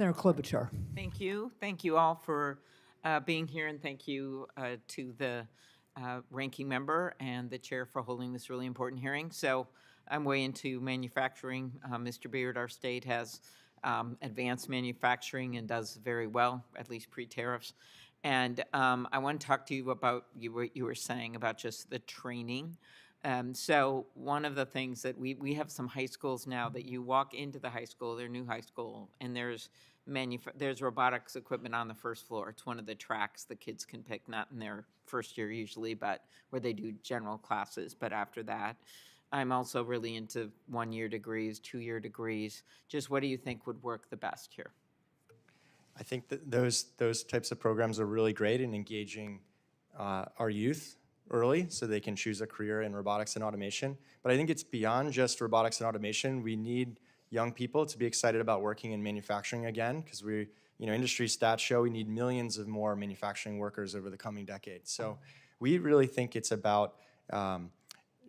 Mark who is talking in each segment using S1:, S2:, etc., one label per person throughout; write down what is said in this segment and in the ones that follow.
S1: Senator Klobuchar.
S2: Thank you. Thank you all for being here, and thank you to the ranking member and the chair for holding this really important hearing. So I'm way into manufacturing. Mr. Beard, our state has advanced manufacturing and does very well, at least pre-tariffs. And I want to talk to you about what you were saying about just the training. So one of the things that we have some high schools now that you walk into the high school, their new high school, and there's robotics equipment on the first floor. It's one of the tracks the kids can pick, not in their first year usually, but where they do general classes. But after that, I'm also really into 1-year degrees, 2-year degrees. Just what do you think would work the best here?
S3: I think that those types of programs are really great in engaging our youth early so they can choose a career in robotics and automation. But I think it's beyond just robotics and automation. We need young people to be excited about working in manufacturing again, because industry stats show we need millions of more manufacturing workers over the coming decades. So we really think it's about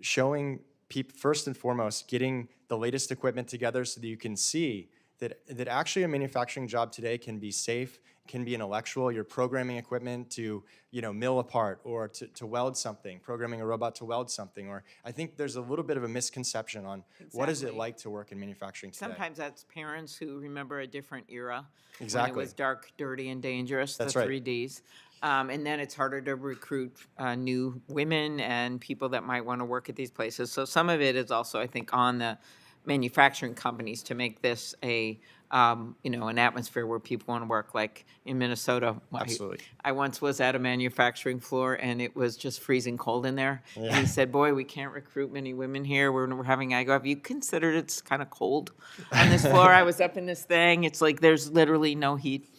S3: showing people, first and foremost, getting the latest equipment together so that you can see that actually a manufacturing job today can be safe, can be intellectual. You're programming equipment to mill a part or to weld something, programming a robot to weld something. Or I think there's a little bit of a misconception on what is it like to work in manufacturing today.
S2: Sometimes that's parents who remember a different era.
S3: Exactly.
S2: When it was dark, dirty, and dangerous,
S3: That's
S2: the
S3: right.
S2: 3Ds. And then it's harder to recruit new women and people that might want to work at these places. So some of it is also, I think, on the manufacturing companies to make this an atmosphere where people want to work. Like in Minnesota,
S3: Absolutely.
S2: I once was at a manufacturing floor and it was just freezing cold in there.
S3: Yeah.
S2: And he said, "Boy, we can't recruit many women here. We're having." I go, "Have you considered it's kind of cold on this floor?" I was up in this thing. It's like there's literally no heat.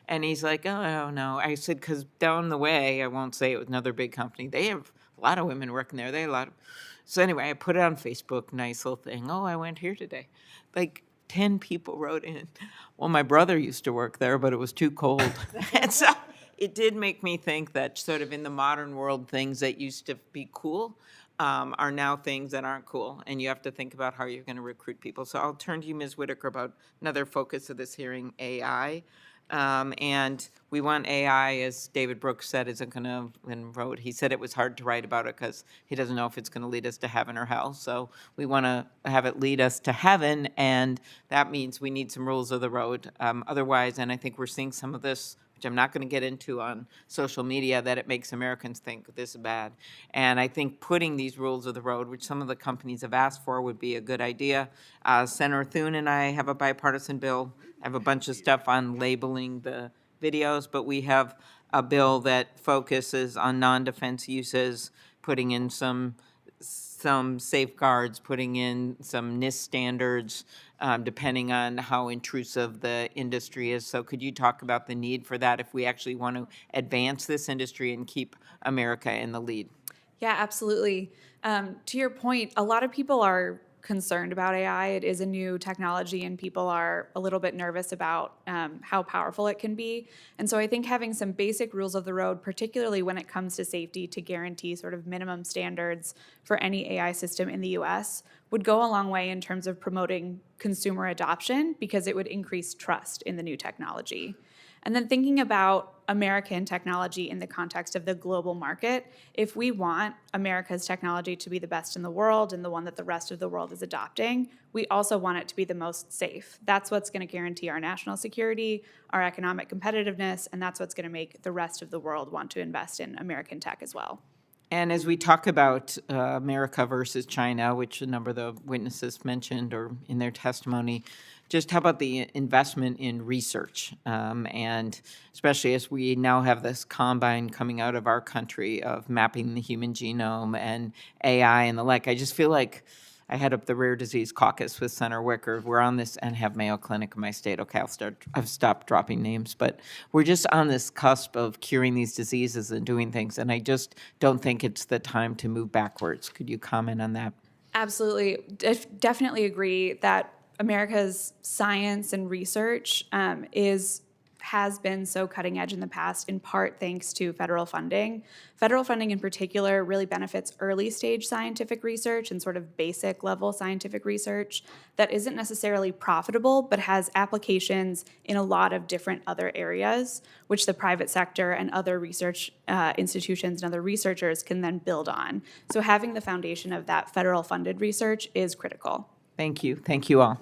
S2: And he's like, "Oh, no." I said, "Because down the way, I won't say it was another big company. They have a lot of women working there. They have a lot of." So anyway, I put it on Facebook, nice little thing. "Oh, I went here today." Like 10 people wrote in. Well, my brother used to work there, but it was too cold. And so it did make me think that sort of in the modern world, things that used to be cool are now things that aren't cool. And you have to think about how you're going to recruit people. So I'll turn to you, Ms. Whitaker, about another focus of this hearing, AI. And we want AI, as David Brooks said, isn't going to, and wrote, he said it was hard to write about it because he doesn't know if it's going to lead us to heaven or hell. So we want to have it lead us to heaven, and that means we need some rules of the road. Otherwise, and I think we're seeing some of this, which I'm not going to get into on social media, that it makes Americans think this is bad. And I think putting these rules of the road, which some of the companies have asked for, would be a good idea. Senator Thune and I have a bipartisan bill. I have a bunch of stuff on labeling the videos, but we have a bill that focuses on non-defense uses, putting in some safeguards, putting in some NIST standards, depending on how intrusive the industry is. So could you talk about the need for that if we actually want to advance this industry and keep America in the lead?
S4: Yeah, absolutely. To your point, a lot of people are concerned about AI. It is a new technology, and people are a little bit nervous about how powerful it can be. And so I think having some basic rules of the road, particularly when it comes to safety, to guarantee sort of minimum standards for any AI system in the US, would go a long way in terms of promoting consumer adoption, because it would increase trust in the new technology. And then thinking about American technology in the context of the global market, if we want America's technology to be the best in the world and the one that the rest of the world is adopting, we also want it to be the most safe. That's what's going to guarantee our national security, our economic competitiveness, and that's what's going to make the rest of the world want to invest in American tech as well.
S2: And as we talk about America versus China, which a number of the witnesses mentioned or in their testimony, just how about the investment in research? And especially as we now have this combine coming out of our country of mapping the human genome and AI and the like. I just feel like I head up the Rare Disease Caucus with Senator Wicker. We're on this, and have Mayo Clinic in my state. Okay, I've stopped dropping names, but we're just on this cusp of curing these diseases and doing things, and I just don't think it's the time to move backwards. Could you comment on that?
S4: Absolutely. Definitely agree that America's science and research has been so cutting edge in the past, in part thanks to federal funding. Federal funding in particular really benefits early stage scientific research and sort of basic level scientific research that isn't necessarily profitable, but has applications in a lot of different other areas, which the private sector and other research institutions and other researchers can then build on. So having the foundation of that federal funded research is critical.
S2: Thank you. Thank you all.